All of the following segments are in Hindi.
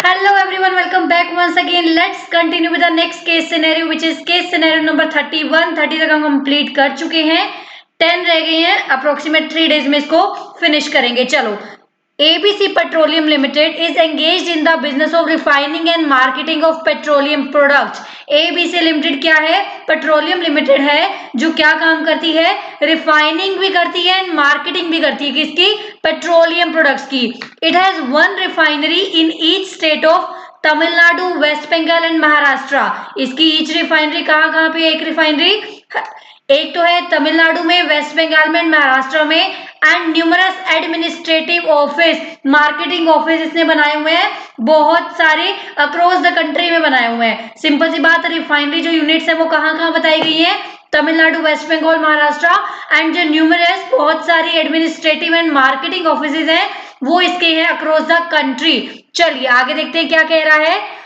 Hello everyone, welcome back once again. Let's continue with the next case scenario, which is case scenario number 31. 30 तक हम कंप्लीट कर चुके हैं, 10 रह गई हैं. अप्रोक्सीमेट 3 डेज में इसको फिनिश करेंगे. चलो. ABC Petroleum Limited is engaged in the business of refining and marketing of petroleum products. ABC Limited क्या है? पेट्रोलियम लिमिटेड है जो क्या काम करती है? रिफाइनिंग भी करती है एंड मार्केटिंग भी करती है. किसकी? पेट्रोलियम प्रोडक्ट्स की. It has one refinery in each state of Tamil Nadu, West Bengal and Maharashtra. इसकी ईच रिफाइनरी कहाँ कहाँ पे? एक रिफाइनरी एक तो है तमिलनाडु में, वेस्ट बंगाल में, महाराष्ट्र में. And numerous administrative office, marketing office इसने बनाए हुए हैं बहुत सारे अक्रॉस द कंट्री में बनाए हुए हैं. सिंपल सी बात, रिफाइनरी जो यूनिट्स है वो कहाँ कहाँ बताई गई है? तमिलनाडु, वेस्ट बंगाल, महाराष्ट्र. एंड जो न्यूमरस बहुत सारी एडमिनिस्ट्रेटिव एंड मार्केटिंग ऑफिस हैं वो इसके हैं अक्रॉस द कंट्री. चलिए आगे देखते हैं क्या कह रहा है.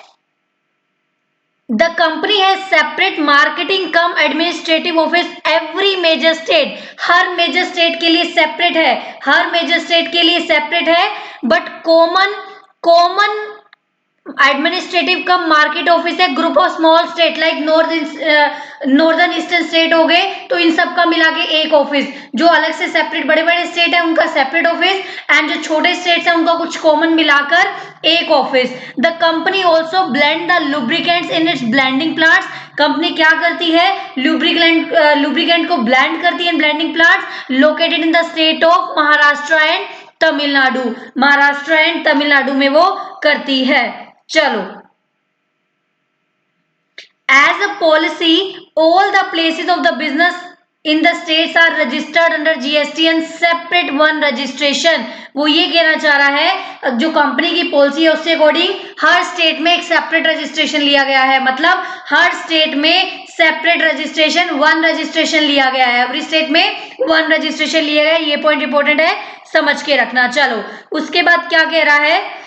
The company has separate marketing cum administrative office every major state. हर मेजर स्टेट के लिए सेपरेट है, हर मेजर स्टेट के लिए सेपरेट है. But common administrative cum market office है group of small state like northern eastern state हो गए. तो इन सब का मिला के एक ऑफिस. जो अलग से सेपरेट बड़े बड़े स्टेट है उनका सेपरेट ऑफिस, एंड जो छोटे स्टेट्स है उनका कुछ कॉमन मिलाकर एक office. The company also blend the lubricants in its blending plants. Company क्या करती है? लुब्रिकेंट को ब्लेंड करती है. Blending plants located in the state of Maharashtra and Tamil Nadu. Maharashtra and Tamil Nadu में वो करती है. चलो. As a policy, all the places of the business in the states are registered under GST and separate one registration. वो ये कहना चाह रहा है जो कंपनी की पॉलिसी है उसके अकॉर्डिंग हर स्टेट में एक सेपरेट रजिस्ट्रेशन लिया गया है. मतलब हर स्टेट में सेपरेट रजिस्ट्रेशन, वन रजिस्ट्रेशन लिया गया है. एवरी स्टेट में वन रजिस्ट्रेशन लिया गया है. ये पॉइंट इंपॉर्टेंट है, समझ के रखना. चलो उसके बाद क्या कह रहा है?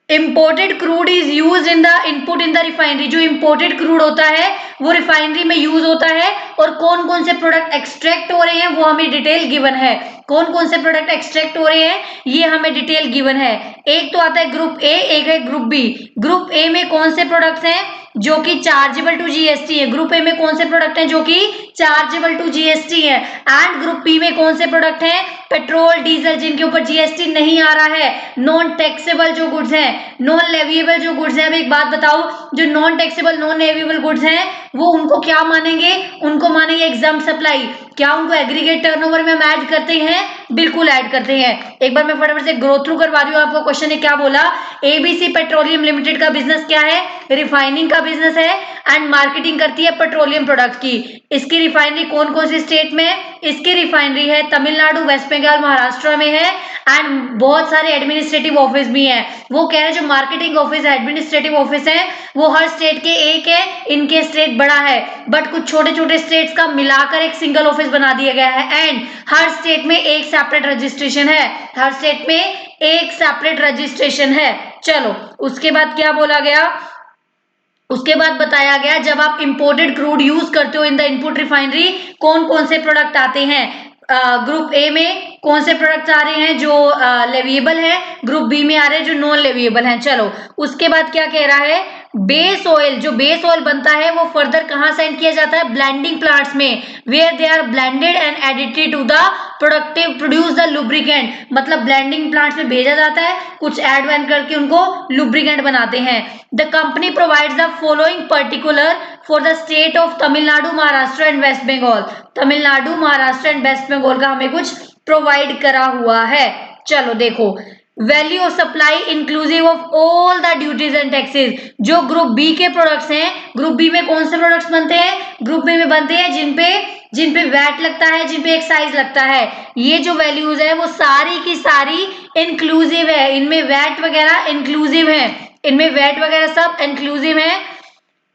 Imported crude is use in the input in the refinery. जो इम्पोर्टेड क्रूड होता है वो रिफाइनरी में यूज होता है. और कौन कौन से प्रोडक्ट एक्सट्रैक्ट हो रहे हैं वो हमें डिटेल गिवन है. कौन कौन से प्रोडक्ट एक्सट्रैक्ट हो रहे हैं ये हमें डिटेल गिवन है. एक तो आता है ग्रुप ए, एक है ग्रुप बी. ग्रुप ए में कौन से प्रोडक्ट्स हैं जो कि चार्जेबल टू जीएसटी है? ग्रुप ए में कौन से प्रोडक्ट हैं जो कि चार्जेबल टू जीएसटी है? एंड ग्रुप बी में कौन से प्रोडक्ट हैं? पेट्रोल, डीजल जिनके ऊपर जीएसटी नहीं आ रहा है. नॉन टैक्सेबल जो गुड्स हैं, नॉन लेविएबल जो गुड्स हैं. अब एक बात बताओ, जो non taxable non leviable goods हैं वो उनको क्या मानेंगे? उनको मानेंगे एग्जाम सप्लाई. क्या उनको एग्रीगेट टर्नओवर में हम ऐड करते हैं? बिल्कुल ऐड करते हैं. एक बार मैं फटाफट से ग्रो थ्रू करवा रही हूँ आपको. क्वेश्चन ने क्या बोला? एबीसी पेट्रोलियम लिमिटेड का बिजनेस क्या है? रिफाइनिंग का बिजनेस है एंड मार्केटिंग करती है पेट्रोलियम प्रोडक्ट की. इसकी रिफाइनरी कौन कौन सी स्टेट में? इसकी रिफाइनरी है तमिलनाडु, वेस्ट बंगाल, महाराष्ट्र में है. एंड बहुत सारे एडमिनिस्ट्रेटिव ऑफिस भी हैं. वो कह रहे हैं जो मार्केटिंग ऑफिस है, एडमिनिस्ट्रेटिव ऑफिस है, वो हर स्टेट के एक है. इनके स्टेट बड़ा है बट कुछ छोटे छोटे स्टेट्स का मिलाकर एक सिंगल ऑफिस बना दिया गया है. एंड हर स्टेट में एक सेपरेट रजिस्ट्रेशन है. हर स्टेट में एक सेपरेट रजिस्ट्रेशन है. चलो उसके बाद क्या बोला गया? उसके बाद बताया गया जब आप इंपोर्टेड क्रूड यूज करते हो इन द इनपुट रिफाइनरी कौन कौन से प्रोडक्ट आते हैं. ग्रुप ए में कौन से प्रोडक्ट्स आ रहे हैं जो लेविएबल है, ग्रुप बी में आ रहे हैं जो नॉन लेविएबल हैं. चलो उसके बाद क्या कह रहा है? बेस ऑयल, जो बेस ऑयल बनता है वो फर्दर कहाँ सेंड किया जाता है? ब्लेंडिंग प्लांट्स में, where they are blended and edited to the produce the lubricant. मतलब ब्लेंडिंग प्लांट्स में भेजा जाता है, कुछ एड वैड करके उनको लुब्रिकेंट बनाते हैं. The company provides the following particular for the state of Tamil Nadu, Maharashtra and West Bengal. Tamil Nadu, Maharashtra and West Bengal का हमें कुछ प्रोवाइड करा हुआ है. चलो देखो, value of supply inclusive of all the duties and taxes. जो ग्रुप बी के प्रोडक्ट्स हैं, ग्रुप बी में कौन से प्रोडक्ट्स बनते हैं? ग्रुप बी में बनते हैं जिनपे वैट लगता है, जिनपे एक्साइज लगता है. ये जो वैल्यूज है वो सारी की सारी इंक्लूसिव है. इनमें वैट वगैरह इंक्लूसिव है, इनमें वैट वगैरह सब इंक्लूसिव है.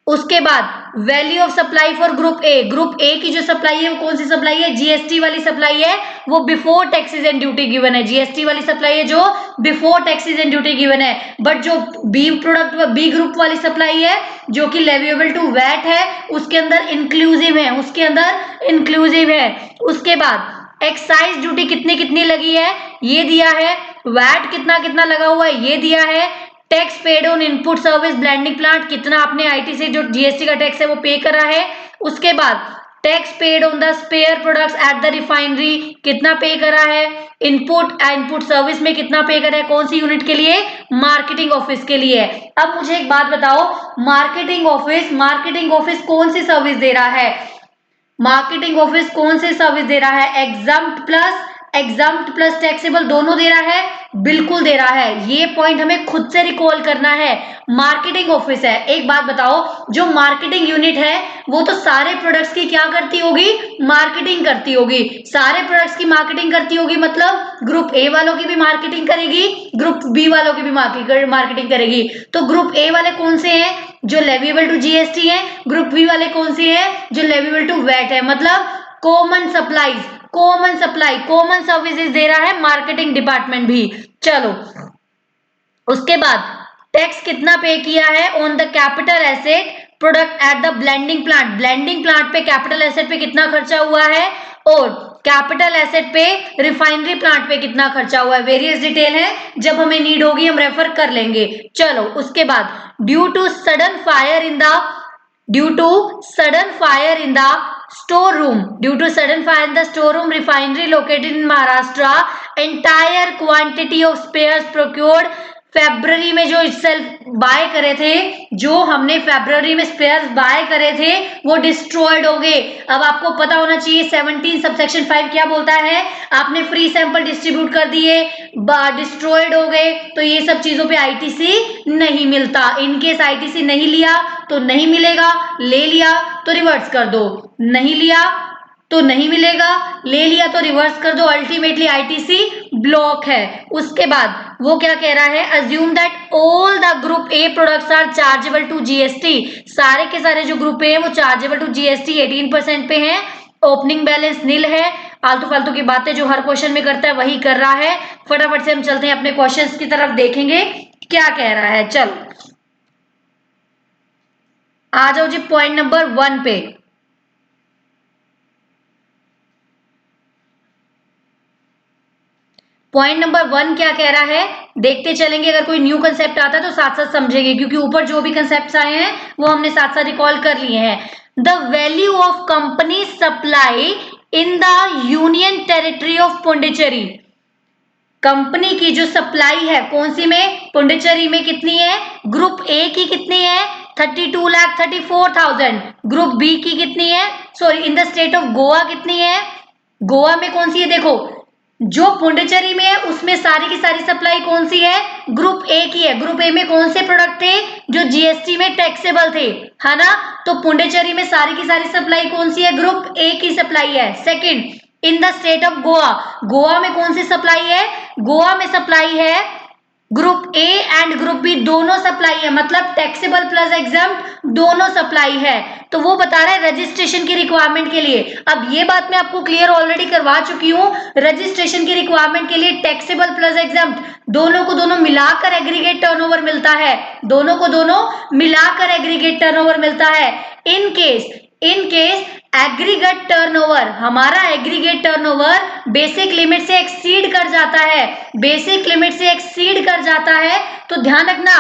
उसके बाद value of supply for group A. Group A की जो सप्लाई है वो कौन सी सप्लाई है? जीएसटी वाली सप्लाई है. वो before taxes and duty given है. जीएसटी वाली सप्लाई है जो before taxes and duty given है. बट जो बी प्रोडक्ट, बी ग्रुप वाली सप्लाई है जो कि लेविएबल टू वैट है, उसके अंदर इंक्लूसिव है, उसके अंदर इंक्लूसिव है. उसके बाद एक्साइज ड्यूटी कितनी कितनी लगी है ये दिया है. वैट कितना कितना लगा हुआ है ये दिया है. Tax paid on input service blending plant, कितना आपने आईटी से जो जीएसटी का टैक्स है वो पे करा है। उसके बाद tax paid on the spare products at the refinery, कितना पे करा है। इनपुट सर्विस में कितना पे करा है, कौन सी यूनिट के लिए, मार्केटिंग ऑफिस के लिए। अब मुझे एक बात बताओ, मार्केटिंग ऑफिस कौन सी सर्विस दे रहा है, मार्केटिंग ऑफिस कौन सी सर्विस दे रहा है, एग्जाम्प्ट प्लस टैक्सेबल दोनों दे रहा है, बिल्कुल दे रहा है। ये पॉइंट हमें खुद से रिकॉल करना है। मार्केटिंग ऑफिस है। एक बात बताओ, जो मार्केटिंग यूनिट है वो तो सारे प्रोडक्ट्स की क्या करती होगी, मार्केटिंग करती होगी। सारे प्रोडक्ट्स की मार्केटिंग करती होगी मतलब ग्रुप ए वालों की भी मार्केटिंग करेगी, ग्रुप बी वालों की भी मार्केटिंग करेगी। तो ग्रुप ए वाले कौन से हैं, जो लेविएबल टू जीएसटी है। ग्रुप बी वाले कौन से हैं, जो लेविएबल टू वैट है। मतलब कॉमन सर्विसेज दे रहा है मार्केटिंग डिपार्टमेंट भी। चलो उसके बाद टैक्स कितना पे किया है on the capital asset product at the blending plant पे कैपिटल एसेट पे कितना खर्चा हुआ है, और कैपिटल एसेट पे रिफाइनरी प्लांट पे कितना खर्चा हुआ है। वेरियस डिटेल है, जब हमें नीड होगी हम रेफर कर लेंगे। चलो उसके बाद due to sudden fire in the store room refinery located in Maharashtra, entire quantity of spares procured February में जो सेल्फ बाय करे थे, जो हमने फेब्रवरी में स्पेयर्स बाय करे थे वो डिस्ट्रॉयड हो गए। अब आपको पता होना चाहिए 17 सबसेक्शन 5 क्या बोलता है, आपने फ्री सैंपल डिस्ट्रीब्यूट कर दिए, डिस्ट्रॉयड हो गए, तो ये सब चीजों पे आईटीसी नहीं मिलता। इनकेस आईटीसी नहीं लिया तो नहीं मिलेगा, ले लिया तो रिवर्स कर दो, नहीं लिया तो नहीं मिलेगा, ले लिया तो रिवर्स कर दो, अल्टीमेटली आईटीसी ब्लॉक है। उसके बाद वो क्या कह रहा है, assume that all the group A products are chargeable to GST, सारे के सारे जो ग्रुप ए है वो चार्जेबल टू जीएसटी 18% पे हैं, ओपनिंग बैलेंस नील है। आलतू फालतू की बातें जो हर क्वेश्चन में करता है वही कर रहा है। फटाफट से हम चलते हैं अपने क्वेश्चंस की तरफ, देखेंगे क्या कह रहा है। चलो आ जाओ जी पॉइंट नंबर 1 पे। पॉइंट नंबर 1 क्या कह रहा है, देखते चलेंगे, अगर कोई न्यू कंसेप्ट आता है तो साथ साथ समझेंगे, क्योंकि ऊपर जो भी कंसेप्ट आए हैं वो हमने साथ साथ रिकॉल कर लिए हैं। The value of company supply in the union territory of Puducherry, company की जो सप्लाई है कौन सी में, पुडुचेरी में कितनी है, ग्रुप ए की कितनी है 32,34,000, ग्रुप बी की कितनी है, sorry in the state of Goa कितनी है, गोवा में कौन सी है, देखो जो पुडुचेरी में है उसमें सारी की सारी सप्लाई कौन सी है, ग्रुप ए की है। ग्रुप ए में कौन से प्रोडक्ट थे जो जीएसटी में टैक्सेबल थे, है ना, तो पुडुचेरी में सारी की सारी सप्लाई कौन सी है, ग्रुप ए की सप्लाई है। Second, in the state of Goa, Goa में कौन सी सप्लाई है, गोवा में सप्लाई है group A and group B दोनों सप्लाई है, मतलब टैक्सेबल प्लस एग्जाम्प्ट दोनों सप्लाई है। तो वो बता रहा है रजिस्ट्रेशन की रिक्वायरमेंट के लिए। अब ये बात मैं आपको क्लियर ऑलरेडी करवा चुकी हूँ, रजिस्ट्रेशन की रिक्वायरमेंट के लिए टैक्सेबल प्लस एग्जाम्प्ट दोनों को दोनों मिलाकर एग्रीगेट टर्नओवर मिलता है, दोनों को दोनों मिलाकर एग्रीगेट टर्नओवर मिलता है। इन केस एग्रीगेट टर्नओवर, हमारा एग्रीगेट टर्नओवर बेसिक लिमिट से एक्सीड कर जाता है, बेसिक लिमिट से एक्सीड कर जाता है, तो ध्यान रखना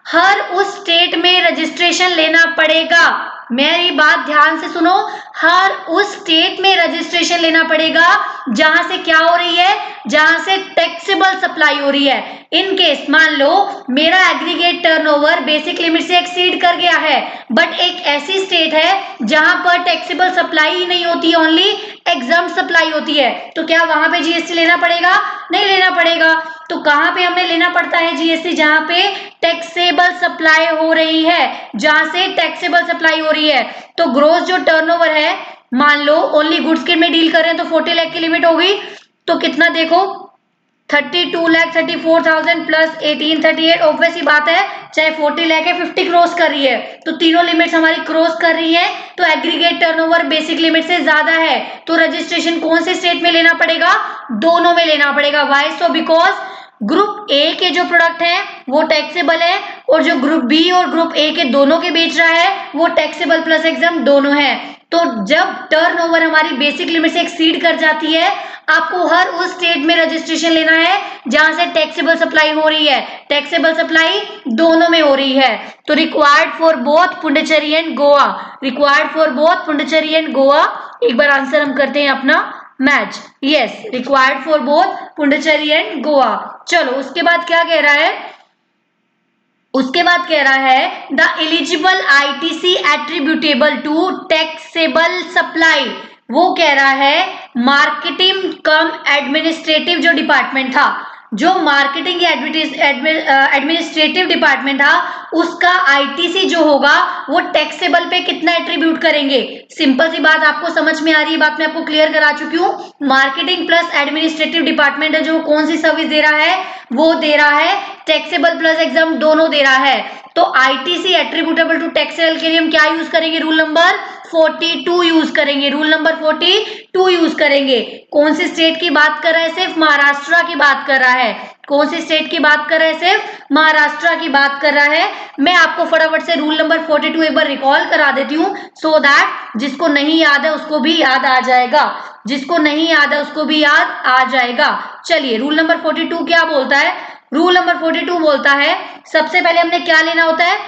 हर उस स्टेट में रजिस्ट्रेशन लेना पड़ेगा। मेरी बात ध्यान से सुनो, हर उस स्टेट में रजिस्ट्रेशन लेना पड़ेगा जहां से क्या हो रही है, जहां से टैक्सेबल सप्लाई हो रही है। इन केस मान लो मेरा एग्रीगेट टर्नओवर बेसिक लिमिट से एक्सीड कर गया है, बट एक ऐसी स्टेट है जहां पर टैक्सेबल सप्लाई ही नहीं होती, ओनली एग्जाम्प्ट सप्लाई होती है, तो क्या वहां पे जीएसटी लेना पड़ेगा, नहीं लेना पड़ेगा। तो कहां पे हमें लेना पड़ता है जीएसटी, जहां पे टैक्सेबल सप्लाई हो रही है, जहां से टैक्सेबल सप्लाई हो रही है। तो ग्रोस जो टर्नओवर है, मान लो ओनली गुड्स के में डील कर रहे हैं तो 40 लाख की लिमिट हो गई, तो कितना देखो 32,34,000 प्लस 1838, ऑब्वियस ही बात है चाहे 40 लाख है 50 क्रॉस कर रही है, तो तीनों लिमिट्स हमारी क्रॉस कर रही है, तो एग्रीगेट टर्नओवर बेसिक लिमिट से ज्यादा है, तो रजिस्ट्रेशन कौन से स्टेट में लेना पड़ेगा, दोनों में लेना पड़ेगा। Why so, because group A के जो प्रोडक्ट हैं वो टैक्सेबल है, और जो ग्रुप बी और ग्रुप ए के दोनों के बेच रहा है वो टैक्सेबल प्लस एग्जाम दोनों है। तो जब टर्नओवर हमारी बेसिक लिमिट से एक्सीड कर जाती है, आपको हर उस स्टेट में रजिस्ट्रेशन लेना है जहां से टैक्सेबल सप्लाई हो रही है। टैक्सेबल सप्लाई दोनों में हो रही है। तो required for both Puducherry and Goa, required for both Puducherry and Goa. एक बार आंसर हम करते हैं अपना match. Yes, required for both Puducherry and Goa. चलो उसके बाद क्या कह रहा है, उसके बाद कह रहा है the eligible ITC attributable to taxable supply. वो कह रहा है मार्केटिंग कम एडमिनिस्ट्रेटिव जो डिपार्टमेंट था, जो मार्केटिंग या एडमिनिस्ट्रेटिव डिपार्टमेंट था, उसका आईटीसी जो होगा वो टैक्सेबल पे कितना एट्रीब्यूट करेंगे। सिंपल सी बात आपको समझ में आ रही है, बात मैं आपको क्लियर करा चुकी हूँ। मार्केटिंग प्लस एडमिनिस्ट्रेटिव डिपार्टमेंट है जो कौन सी सर्विस दे रहा है, वो दे रहा है टैक्सेबल प्लस एग्जाम दोनों दे रहा है। तो आईटीसी एट्रीब्यूटेबल टू टैक्सेबल के लिए हम क्या यूज करेंगे, रूल नंबर 42 यूज करेंगे, रूल नंबर 42 यूज करेंगे। कौन सी स्टेट की बात कर रहा है, सिर्फ महाराष्ट्र की बात कर रहा है। कौन सी स्टेट की बात कर रहा है, सिर्फ महाराष्ट्र की बात कर रहा है। मैं आपको फटाफट से रूल नंबर 42 एक बार रिकॉल करा देती हूँ, सो दैट जिसको नहीं याद है उसको भी याद आ जाएगा, जिसको नहीं याद है उसको भी याद आ जाएगा। चलिए रूल नंबर 42 क्या बोलता है, रूल नंबर 42 बोलता है सबसे पहले हमने क्या लेना होता है,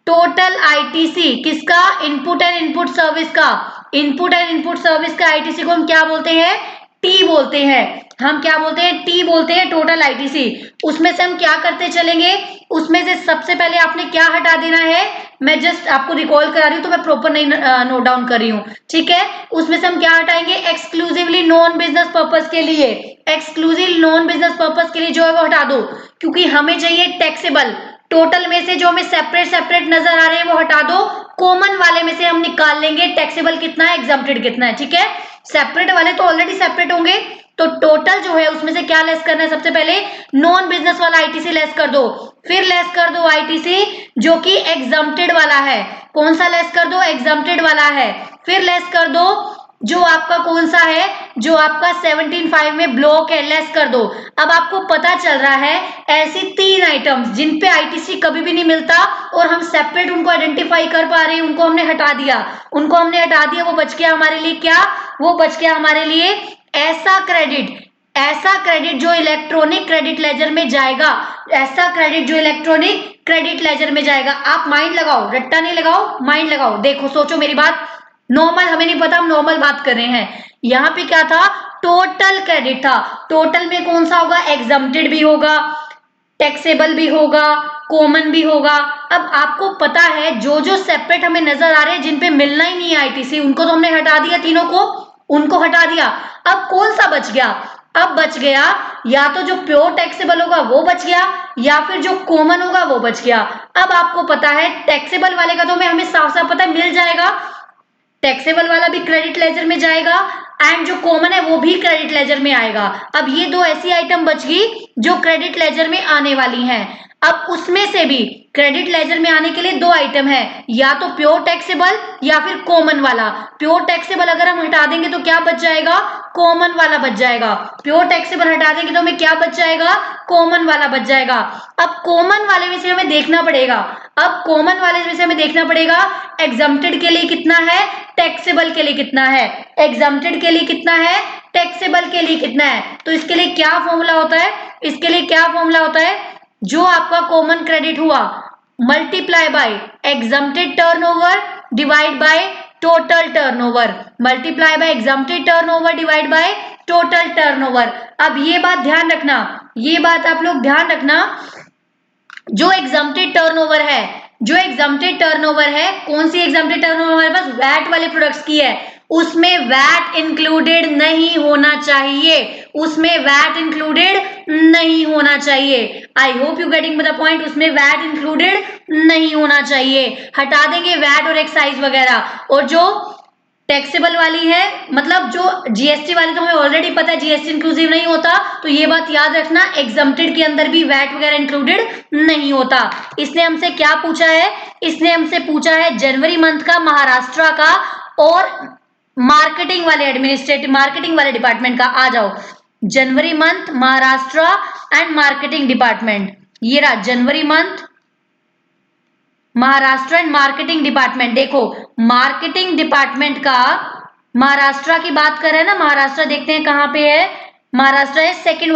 टोटल आईटीसी किसका, इनपुट एंड इनपुट सर्विस का। इनपुट एंड इनपुट सर्विस का आईटीसी को हम क्या बोलते हैं, टी बोलते हैं। हम क्या बोलते हैं, टी बोलते हैं टोटल आईटीसी। उसमें से हम क्या करते चलेंगे, उसमें से सबसे पहले आपने क्या हटा देना है, मैं जस्ट आपको रिकॉल करा रही हूँ तो मैं प्रॉपर नहीं नोट डाउन कर रही हूँ, ठीक है। उसमें से हम क्या हटाएंगे, एक्सक्लूसिवली नॉन बिजनेस पर्पस के लिए, एक्सक्लूसिव नॉन बिजनेस पर्पस के लिए जो है वो हटा दो, क्योंकि हमें चाहिए टैक्सेबल। टोटल में से जो हमें सेपरेट सेपरेट नजर आ रहे हैं वो हटा दो, कॉमन वाले में से हम निकाल लेंगे टैक्सेबल कितना है, एग्जम्प्टेड कितना है, ठीक है। सेपरेट वाले तो ऑलरेडी सेपरेट होंगे, तो टोटल जो है उसमें से क्या लेस करना है, सबसे पहले नॉन बिजनेस वाला आईटीसी लेस कर दो, फिर लेस कर दो आईटीसी जो कि एग्जम्प्टेड वाला है। कौन सा लेस कर दो, एग्जम्प्टेड वाला है। फिर लेस कर दो जो आपका कौन सा है, जो आपका 17.5 में ब्लॉक है, लेस कर दो। अब आपको पता चल रहा है ऐसी 3 आइटम्स जिन पे आईटीसी कभी भी नहीं मिलता और हम सेपरेट उनको आइडेंटिफाई कर पा रहे हैं, उनको हमने हटा दिया, उनको हमने हटा दिया। वो बच गया हमारे लिए क्या, वो बच गया हमारे लिए ऐसा क्रेडिट, ऐसा क्रेडिट जो इलेक्ट्रॉनिक क्रेडिट लेजर में जाएगा, ऐसा क्रेडिट जो इलेक्ट्रॉनिक क्रेडिट लेजर में जाएगा। आप माइंड लगाओ, रट्टा नहीं लगाओ, माइंड लगाओ, देखो सोचो मेरी बात। नॉर्मल हमें नहीं पता, हम नॉर्मल बात कर रहे हैं। यहाँ पे क्या था, टोटल क्रेडिट था। टोटल में कौन सा होगा, एग्जम्प्टेड भी होगा, टैक्सेबल भी होगा, कॉमन भी होगा। अब आपको पता है जो जो सेपरेट हमें नजर आ रहे हैं जिन पे मिलना ही नहीं है आईटीसी, उनको तो हमने हटा दिया, तीनों को उनको हटा दिया। अब कौन सा बच गया, अब बच गया या तो जो प्योर टैक्सेबल होगा वो बच गया, या फिर जो कॉमन होगा वो बच गया। अब आपको पता है टैक्सेबल वाले का तो हमें साफ साफ पता है मिल जाएगा, टैक्सेबल वाला भी क्रेडिट लेजर में जाएगा एंड जो कॉमन है वो भी क्रेडिट लेजर में आएगा। अब ये दो ऐसी आइटम बच गई जो क्रेडिट लेजर में आने वाली हैं। अब उसमें से भी क्रेडिट लेजर में आने के लिए 2 आइटम है, या तो प्योर टैक्सेबल या फिर कॉमन वाला। प्योर टैक्सेबल अगर हम हटा देंगे तो क्या बच जाएगा, कॉमन वाला बच जाएगा। प्योर टैक्सेबल हटा देंगे तो हमें क्या बच जाएगा, कॉमन वाला बच जाएगा। अब कॉमन वाले में से हमें देखना पड़ेगा, अब कॉमन वाले में से हमें देखना पड़ेगा एग्जम्प्टेड के लिए कितना है, टैक्सेबल के लिए कितना है। एग्जम्प्टेड के लिए कितना है, टैक्सेबल के लिए कितना है। तो इसके लिए क्या फॉर्मूला होता है, इसके लिए क्या फॉर्मूला होता है, जो आपका कॉमन क्रेडिट हुआ multiply by exempted turnover divide by total turnover, multiply by exempted turnover divide by total turnover. अब ये बात ध्यान रखना, ये बात आप लोग ध्यान रखना, जो एग्जम्प्टेड टर्नओवर है, जो एग्जम्प्टेड टर्नओवर है, कौन सी एग्जम्प्टेड टर्नओवर हमारे पास, वैट वाले प्रोडक्ट्स की है, उसमें वैट इंक्लूडेड नहीं होना चाहिए, उसमें वैट इंक्लूडेड नहीं होना चाहिए। I hope you getting the point, उसमें वैट इंक्लूडेड नहीं होना चाहिए, हटा देंगे वैट और एक्साइज वगैरह। और जो टैक्सेबल वाली है, मतलब जो जीएसटी वाली तो हमें ऑलरेडी पता है जीएसटी इंक्लूसिव नहीं होता, तो ये बात याद रखना एग्जम्प्टेड के अंदर भी वैट वगैरह इंक्लूडेड नहीं होता। इसने हमसे क्या पूछा है, इसने हमसे पूछा है जनवरी मंथ का महाराष्ट्र का और मार्केटिंग वाले एडमिनिस्ट्रेटिव मार्केटिंग वाले डिपार्टमेंट का। आ जाओ, January month Maharashtra and marketing department, ये रहा January month Maharashtra and marketing department. देखो मार्केटिंग डिपार्टमेंट का महाराष्ट्र की बात कर रहे हैं ना, महाराष्ट्र देखते हैं कहाँ पे है। महाराष्ट्र है सेकंड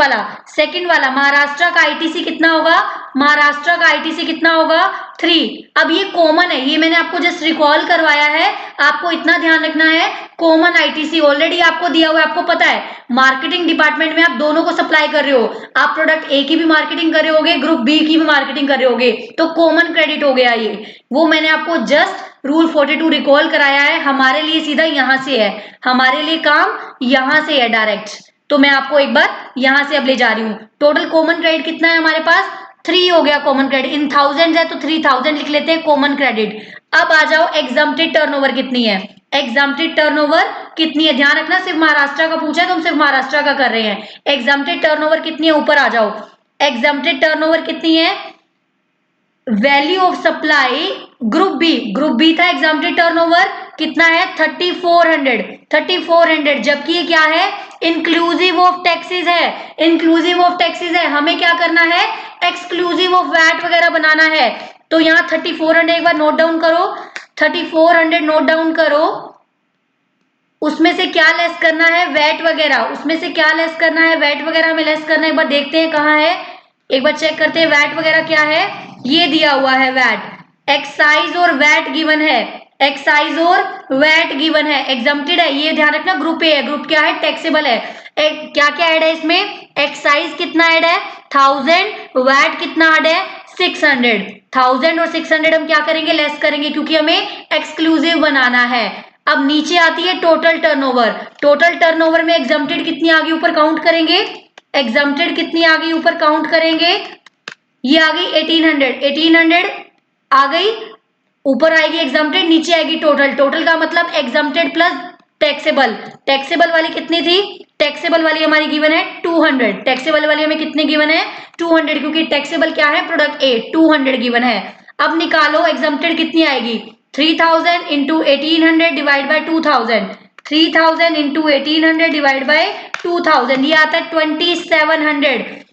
वाला महाराष्ट्र का आईटीसी कितना होगा, महाराष्ट्र का आईटीसी कितना होगा 3। अब ये कॉमन है, ये मैंने आपको जस्ट रिकॉल करवाया है, आपको इतना ध्यान रखना है कॉमन आईटीसी ऑलरेडी आपको दिया हुआ है, आपको पता है मार्केटिंग डिपार्टमेंट में आप दोनों को सप्लाई कर रहे हो, आप प्रोडक्ट ए की भी मार्केटिंग कर रहे होगे, ग्रुप बी की भी मार्केटिंग कर रहे होगे, तो कॉमन क्रेडिट हो गया ये, वो मैंने आपको जस्ट रूल 42 रिकॉल कराया है। हमारे लिए सीधा यहाँ से है, हमारे लिए काम यहाँ से है डायरेक्ट, तो मैं आपको एक बार यहाँ से अब ले जा रही हूँ। टोटल कॉमन क्रेडिट कितना है हमारे पास 3 हो गया कॉमन क्रेडिट, इन थाउजेंड है तो 3000 लिख लेते हैं कॉमन क्रेडिट। अब आ जाओ एग्जम्प्टेड टर्नओवर कितनी है, एग्जम्प्टेड टर्नओवर कितनी है, ध्यान रखना सिर्फ महाराष्ट्र का पूछा है तो हम सिर्फ महाराष्ट्र का कर रहे हैं। एग्जम्प्टेड टर्नओवर कितनी है, ऊपर आ जाओ, एग्जम्प्टेड टर्नओवर कितनी है, value of supply group B था एग्जम्प्टेड टर्नओवर कितना है 3400, जबकि ये क्या है इंक्लूसिव ऑफ टैक्सेस है, इंक्लूसिव ऑफ टैक्सेस है, हमें क्या करना है एक्सक्लूसिव ऑफ वैट वगैरह बनाना है। तो यहाँ 3400 एक बार नोट डाउन करो, 3400 नोट डाउन करो, उसमें से क्या लेस करना है वैट वगैरह, उसमें से क्या लेस करना है वैट वगैरह हमें लेस करना है, एक बार देखते हैं कहाँ है, एक बार चेक करते हैं वैट वगैरह क्या है, ये दिया हुआ है वैट, एक्साइज और वैट गिवन है, एक्साइज और वैट गिवन है, एग्जम्प्टेड है, ये ध्यान रखना ग्रुप ए है, ग्रुप क्या है टैक्सेबल है, क्या क्या ऐड है इसमें, एक्साइज कितना ऐड है 1000, वैट कितना ऐड है 600, 1000 और 600 हम क्या करेंगे लेस करेंगे क्योंकि हमें एक्सक्लूसिव बनाना है। अब नीचे आती है टोटल टर्नओवर, टोटल टर्नओवर में एग्जम्प्टेड कितनी आ गई ऊपर काउंट करेंगे, एग्जम्प्टेड कितनी आ गई ऊपर काउंट करेंगे, ये आ गई 1800 आ गई, ऊपर आएगी एग्जम्प्टेड नीचे आएगी टोटल, टोटल का मतलब एग्जम्प्टेड प्लस टैक्सेबल, टैक्सेबल वाली कितनी थी, टैक्सेबल वाली हमारी गिवन है 200, टैक्सेबल वाली हमें कितने गिवन है 200 क्योंकि टैक्सेबल क्या है प्रोडक्ट ए 200 गिवन है। अब निकालो एग्जम्प्टेड कितनी आएगी 3000 into 1800 divide by 2000, 3000 into 1800 divide by 2000, ये आता है 2700,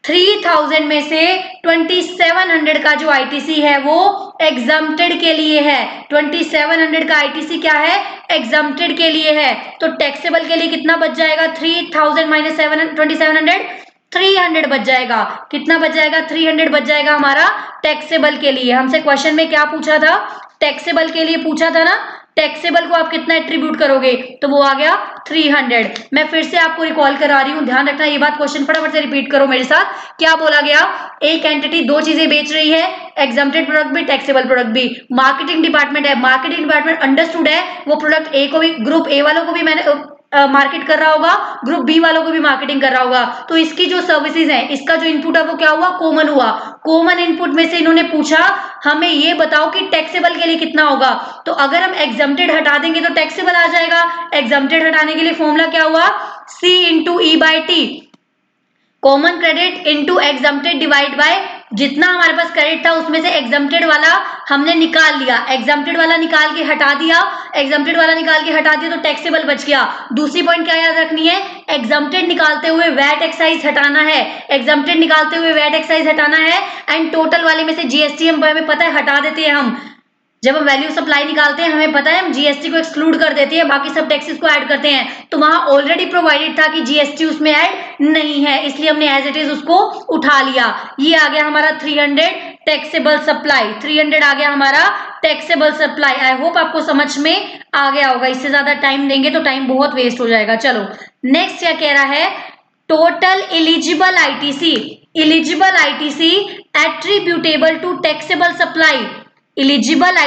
3000 में से 2700 का जो आईटीसी है वो एग्जम्प्टेड के लिए है, 2700 का आईटीसी क्या है एग्जम्प्टेड के लिए है, तो टैक्सेबल के लिए कितना बच जाएगा 3000 माइनस 2700 300 बच जाएगा, कितना बच जाएगा 300 बच जाएगा हमारा टैक्सेबल के लिए। हमसे क्वेश्चन में क्या पूछा था टैक्सेबल के लिए पूछा था ना, टैक्सेबल को आप कितना एट्रीब्यूट करोगे तो वो आ गया 300। मैं फिर से आपको रिकॉल करा रही हूँ, ध्यान रखना ये बात, क्वेश्चन फटाफट से रिपीट करो मेरे साथ। क्या बोला गया, एक एंटिटी दो चीजें बेच रही है, एग्जम्प्टेड प्रोडक्ट भी टैक्सेबल प्रोडक्ट भी, मार्केटिंग डिपार्टमेंट है, मार्केटिंग डिपार्टमेंट अंडरस्टूड है, वो प्रोडक्ट ए को भी ग्रुप ए वालों को भी मैंने मार्केट कर रहा होगा, ग्रुप बी वालों को भी मार्केटिंग कर रहा होगा, तो इसकी जो सर्विसेज है इसका जो इनपुट है वो क्या हुआ कॉमन हुआ, कॉमन इनपुट में से इन्होंने पूछा हमें ये बताओ कि टैक्सेबल के लिए कितना होगा, तो अगर हम एग्जम्प्टेड हटा देंगे तो टैक्सेबल आ जाएगा, एग्जम्प्टेड हटाने के लिए फॉर्मूला क्या हुआ C into E by T, common credit into exempted divide by जितना हमारे पास क्रेडिट था उसमें से एग्जम्प्टेड वाला हमने निकाल लिया, एग्जम्प्टेड वाला निकाल के हटा दिया, एग्जम्प्टेड वाला निकाल के हटा दिया तो टैक्सेबल बच गया। दूसरी पॉइंट क्या याद रखनी है, एग्जम्प्टेड निकालते हुए वैट एक्साइज हटाना है, एग्जम्प्टेड निकालते हुए वैट एक्साइज हटाना है, एंड टोटल वाले में से जीएसटी हमें पता है हटा देते हैं हम, जब हम वैल्यू सप्लाई निकालते हैं हमें पता है हम जीएसटी को एक्सक्लूड कर देते हैं, बाकी सब टैक्सेस को ऐड करते हैं, तो वहां ऑलरेडी प्रोवाइडेड था कि जीएसटी उसमें ऐड नहीं है, इसलिए हमने एज इट इज उसको उठा लिया। ये आ गया हमारा 300 टैक्सेबल सप्लाई, 300 आ गया हमारा टैक्सेबल सप्लाई। आई होप आपको समझ में आ गया होगा, इससे ज्यादा टाइम देंगे तो टाइम बहुत वेस्ट हो जाएगा। चलो नेक्स्ट क्या कह रहा है, total eligible ITC, eligible ITC attributable to taxable supply, eligible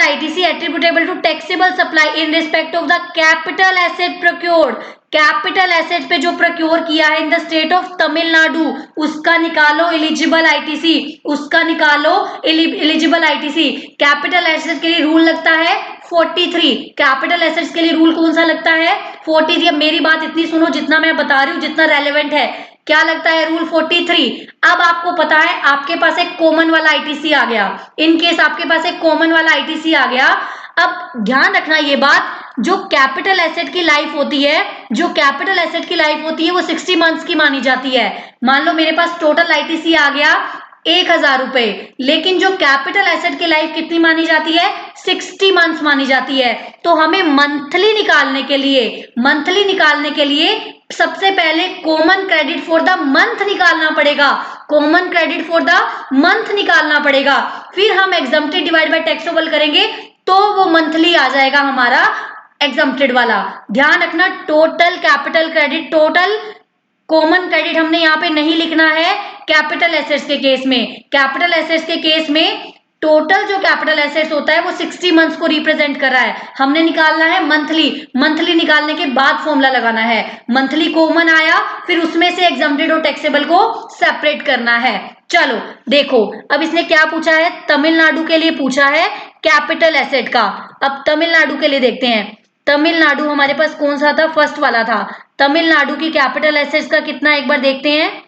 ITC attributable to taxable supply in respect of the capital asset procured, capital asset पे जो प्रोक्योर किया है इन द स्टेट ऑफ तमिलनाडु उसका निकालो एलिजिबल आईटीसी, उसका निकालो एलिजिबल आईटीसी। कैपिटल एसेट के लिए रूल लगता है 43, कैपिटल एसेट्स के लिए रूल कौन सा लगता है 43। अब मेरी बात इतनी सुनो जितना मैं बता रही हूँ जितना रेलेवेंट है, क्या लगता है रूल 43। अब आपको पता है आपके पास एक कॉमन वाला आईटीसी आ गया, इन केस आपके पास एक कॉमन वाला आईटीसी आ गया। अब ध्यान रखना ये बात, जो कैपिटल एसेट की लाइफ होती है, जो कैपिटल एसेट की लाइफ होती है वो 60 मंथ्स की मानी जाती है। मान लो मेरे पास टोटल आईटीसी आ गया 1000 रुपए। लेकिन जो कैपिटल एसेट की लाइफ कितनी मानी जाती है? 60 मंथ्स मानी जाती है। तो हमें मंथली निकालने के लिए सबसे पहले common credit for the month निकालना पड़ेगा। Common credit for the month निकालना पड़ेगा। फिर हम एग्जम्प्टेड डिवाइड बाय टैक्सेबल करेंगे तो वो मंथली आ जाएगा हमारा एग्जम्प्टेड वाला। ध्यान रखना, total capital credit, total common credit हमने यहाँ पे नहीं लिखना है कैपिटल एसेट्स के केस में। कैपिटल एसेट्स के केस में टोटल जो कैपिटल एसेट्स होता है वो 60 मंथ्स को रिप्रेजेंट कर रहा है। हमने निकालना है मंथली। मंथली निकालने के बाद फॉर्मूला लगाना है। मंथली कॉमन आया, फिर उसमें से एग्जम्प्टेड और टैक्सेबल को सेपरेट करना है। चलो देखो, अब इसने क्या पूछा है? तमिलनाडु के लिए पूछा है कैपिटल एसेट का। अब तमिलनाडु के लिए देखते हैं। तमिलनाडु हमारे पास कौन सा था? फर्स्ट वाला था। तमिलनाडु की कैपिटल एसेट्स का कितना, एक बार देखते हैं।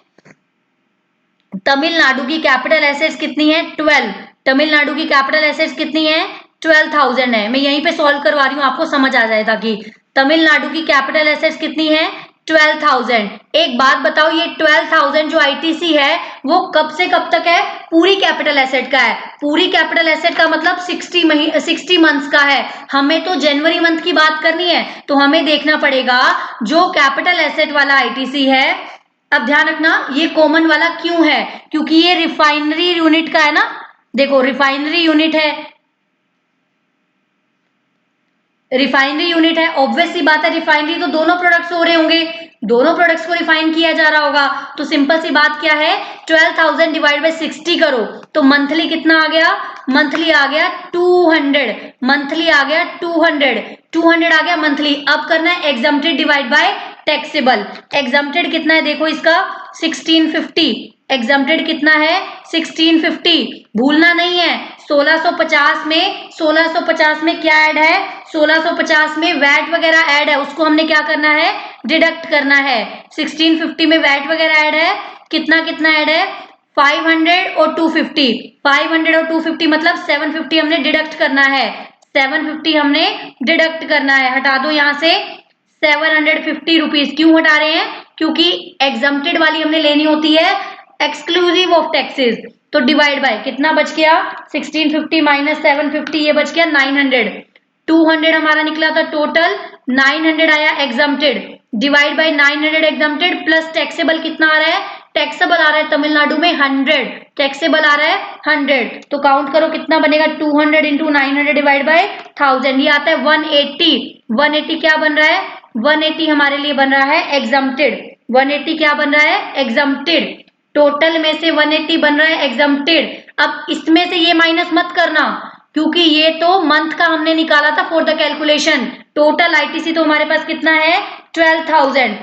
तमिलनाडु की कैपिटल एसेट्स कितनी है? 12। तमिलनाडु की कैपिटल एसेट्स कितनी है? 12,000 है। मैं यहीं पे सॉल्व करवा रही हूँ, आपको समझ आ जाए ताकि। तमिलनाडु की कैपिटल एसेट्स कितनी है? 12,000। एक बात बताओ, ये 12,000 जो आईटीसी है वो कब से कब तक है? पूरी कैपिटल एसेट का है। पूरी कैपिटल एसेट का मतलब 60 मंथ्स का है। हमें तो जनवरी मंथ की बात करनी है, तो हमें देखना पड़ेगा जो कैपिटल एसेट वाला आईटीसी है। अब ध्यान रखना, ये कॉमन वाला क्यों है? क्योंकि ये रिफाइनरी यूनिट का है ना। देखो, रिफाइनरी यूनिट है, रिफाइनरी यूनिट है, ऑब्वियस सी बात है। रिफाइनरी तो दोनों प्रोडक्ट्स हो रहे होंगे, दोनों प्रोडक्ट्स को रिफाइन किया जा रहा होगा। तो सिंपल सी बात क्या है? 12,000 डिवाइड बाय 60 करो तो मंथली कितना आ गया? मंथली आ गया 200। मंथली आ गया 200 आ गया मंथली। अब करना है exempted divide by taxable. Exempted कितना है? देखो इसका 1650। एग्जम्प्टेड कितना है? 1650। भूलना नहीं है, 1650 में क्या ऐड है? 1650 में वैट वगैरह ऐड है, उसको हमने क्या करना है? डिडक्ट करना है। 1650 में वैट वगैरह ऐड है, कितना कितना ऐड है? 500 और 250। 500 और 250 मतलब 750 हमने डिडक्ट करना है। 750 हमने डिडक्ट करना है। हटा दो यहाँ से 750 रुपीज। क्यों हटा रहे हैं? क्योंकि एग्जम्प्टेड वाली हमने लेनी होती है एक्सक्लूसिव ऑफ टैक्सेस। तो डिवाइड बाय कितना बच गया? 1650 माइनस 750, ये बच गया 900। 200 हमारा निकला था टोटल, 900 आया exempted. Divide by 900 exempted plus taxable कितना आ रहा है? टैक्सेबल आ रहा है तमिलनाडु में 100। टैक्सेबल आ रहा है 100। तो काउंट करो कितना बनेगा? 200 इंटू 900 डिवाइड बाय 1000, ये आता है 180। 180 क्या बन रहा है? 180 हमारे लिए बन रहा है एग्जम्प्टेड। 180 क्या बन रहा है? एग्जम्प्टेड। टोटल में से 180 बन रहा है एग्जम्प्टेड। अब इसमें से ये माइनस मत करना, क्योंकि ये तो मंथ का हमने निकाला था for the calculation. Total ITC तो हमारे पास कितना है? 12,000।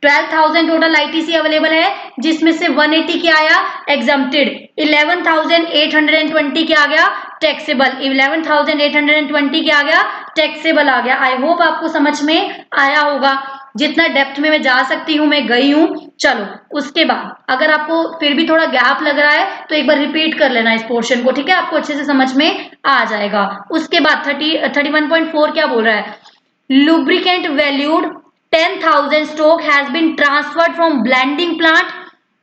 12,000 टोटल आईटीसी अवेलेबल है, जिसमें से 180 क्या आया? एग्जम्प्टेड। 11,820 क्या आ गया? टैक्सेबल। 11,820 क्या आ गया? टैक्सेबल आ गया। आई होप आपको समझ में आया होगा। जितना डेप्थ में मैं जा सकती हूँ मैं गई हूँ। चलो उसके बाद अगर आपको फिर भी थोड़ा गैप लग रहा है तो एक बार रिपीट कर लेना इस पोर्शन को, ठीक है? आपको अच्छे से समझ में आ जाएगा। उसके बाद 31.4 क्या बोल रहा है? Lubricant valued 10,000 stock has been transferred from blending plant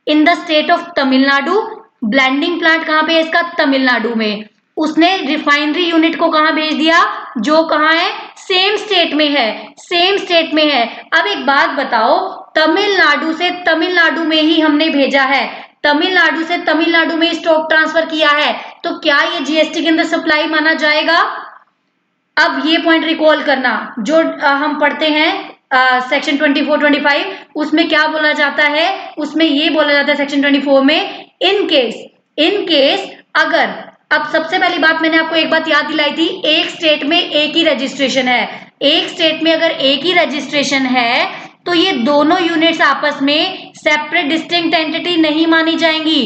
in the state of Tamil Nadu. Blending plant कहाँ पे है इसका? तमिलनाडु में। उसने रिफाइनरी यूनिट को कहाँ भेज दिया? जो कहाँ है? सेम स्टेट में है, सेम स्टेट में है। अब एक बात बताओ, तमिलनाडु से तमिलनाडु में ही हमने भेजा है, तमिलनाडु से तमिलनाडु में स्टॉक ट्रांसफर किया है, तो क्या ये जीएसटी के अंदर सप्लाई माना जाएगा? अब ये पॉइंट रिकॉल करना, जो हम पढ़ते हैं सेक्शन 24-25, उसमें क्या बोला जाता है? उसमें ये बोला जाता है सेक्शन 24 में, इन केस अगर, अब सबसे पहली बात मैंने आपको एक बात याद दिलाई थी, एक स्टेट में एक ही रजिस्ट्रेशन है। एक स्टेट में अगर एक ही रजिस्ट्रेशन है तो ये दोनों यूनिट्स आपस में सेपरेट डिस्टिंक्ट एंटिटी नहीं मानी जाएंगी।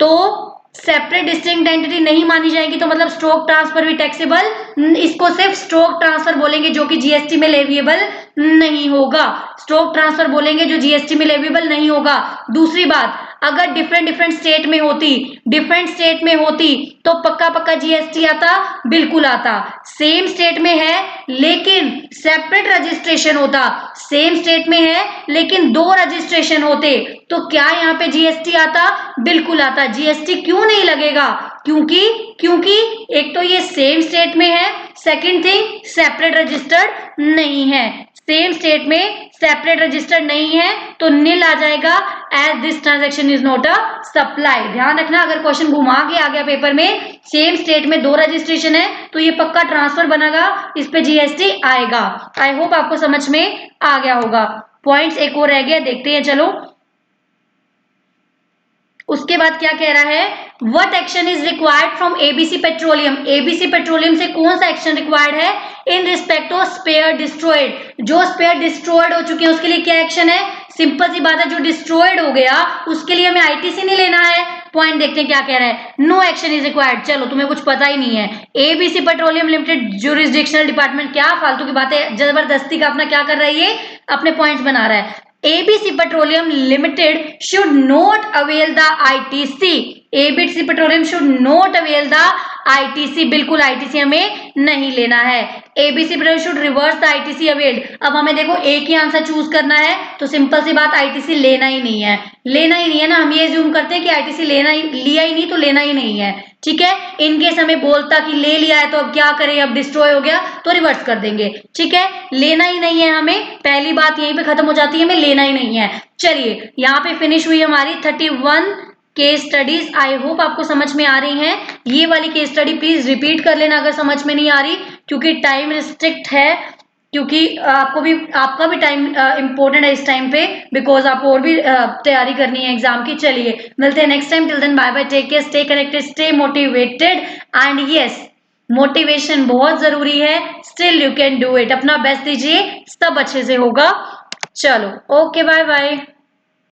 तो सेपरेट डिस्टिंक्ट एंटिटी नहीं मानी जाएगी तो मतलब स्टॉक ट्रांसफर भी टैक्सेबल, इसको सिर्फ स्टॉक ट्रांसफर बोलेंगे जो कि जीएसटी में लेविएबल नहीं होगा। स्टॉक ट्रांसफर बोलेंगे जो जीएसटी में लेविएबल नहीं होगा। दूसरी बात, अगर डिफरेंट डिफरेंट स्टेट में होती तो पक्का पक्का जीएसटी आता, बिल्कुल आता। सेम स्टेट में है लेकिन सेपरेट रजिस्ट्रेशन होता, सेम स्टेट में है लेकिन 2 रजिस्ट्रेशन होते, तो क्या यहाँ पे जीएसटी आता, बिल्कुल आता। जीएसटी क्यों नहीं लगेगा, क्योंकि एक तो ये सेम स्टेट में है, सेकंड थिंग सेपरेट रजिस्टर्ड नहीं है। सेम स्टेट में सेपरेट रजिस्टर्ड नहीं है तो नील आ जाएगा, as this transaction is not a supply. ध्यान रखना, अगर क्वेश्चन घुमा के आ गया पेपर में, सेम स्टेट में 2 रजिस्ट्रेशन है तो ये पक्का ट्रांसफर बनेगा, इस पे जीएसटी आएगा। आई होप आपको समझ में आ गया होगा। पॉइंट्स एक और रह गया, देखते हैं चलो। उसके बाद क्या कह रहा है, what action is required from ABC petroleum. ABC petroleum से कौन सा एक्शन रिक्वायर्ड है, in respect of spare destroyed. जो स्पेयर डिस्ट्रॉयड हो चुके हैं उसके लिए क्या एक्शन है, सिंपल सी बात है, जो डिस्ट्रॉयड हो गया उसके लिए हमें आईटीसी नहीं लेना है। पॉइंट देखते हैं क्या कह रहा है, नो एक्शन इज रिक्वायर्ड। चलो तुम्हें कुछ पता ही नहीं है, ABC petroleum limited jurisdictional department, क्या फालतू की बातें, जबरदस्ती का अपना क्या कर रहा है, ये अपने पॉइंट्स बना रहा है। ABC Petroleum Limited should not avail the ITC. ABC Petroleum should not avail the ITC. बिल्कुल ITC हमें नहीं लेना है। ABC Petroleum should reverse the ITC availed. अब हमें देखो एक ही आंसर चूज करना है तो सिंपल सी बात, ITC लेना ही नहीं है, लेना ही नहीं है ना। हम ये ज्यूम करते हैं कि ITC लिया ही नहीं तो लेना ही नहीं है, ठीक है। इनकेस हमें बोलता कि ले लिया है तो अब क्या करें, अब डिस्ट्रॉय हो गया तो रिवर्स कर देंगे, ठीक है। लेना ही नहीं है हमें, पहली बात यहीं पे खत्म हो जाती है, हमें लेना ही नहीं है। चलिए यहाँ पे फिनिश हुई हमारी 31 केस स्टडीज। आई होप आपको समझ में आ रही हैं। ये वाली केस स्टडी प्लीज रिपीट कर लेना अगर समझ में नहीं आ रही, क्योंकि टाइम रिस्ट्रिक्ट है, क्योंकि आपका भी टाइम इंपॉर्टेंट है इस टाइम पे, बिकॉज आपको और भी तैयारी करनी है एग्जाम की। चलिए मिलते हैं next time, till then bye bye, take care, stay connected, stay motivated, and yes motivation बहुत जरूरी है, still you can do it. अपना बेस्ट दीजिए, सब अच्छे से होगा। चलो ओके, बाय बाय।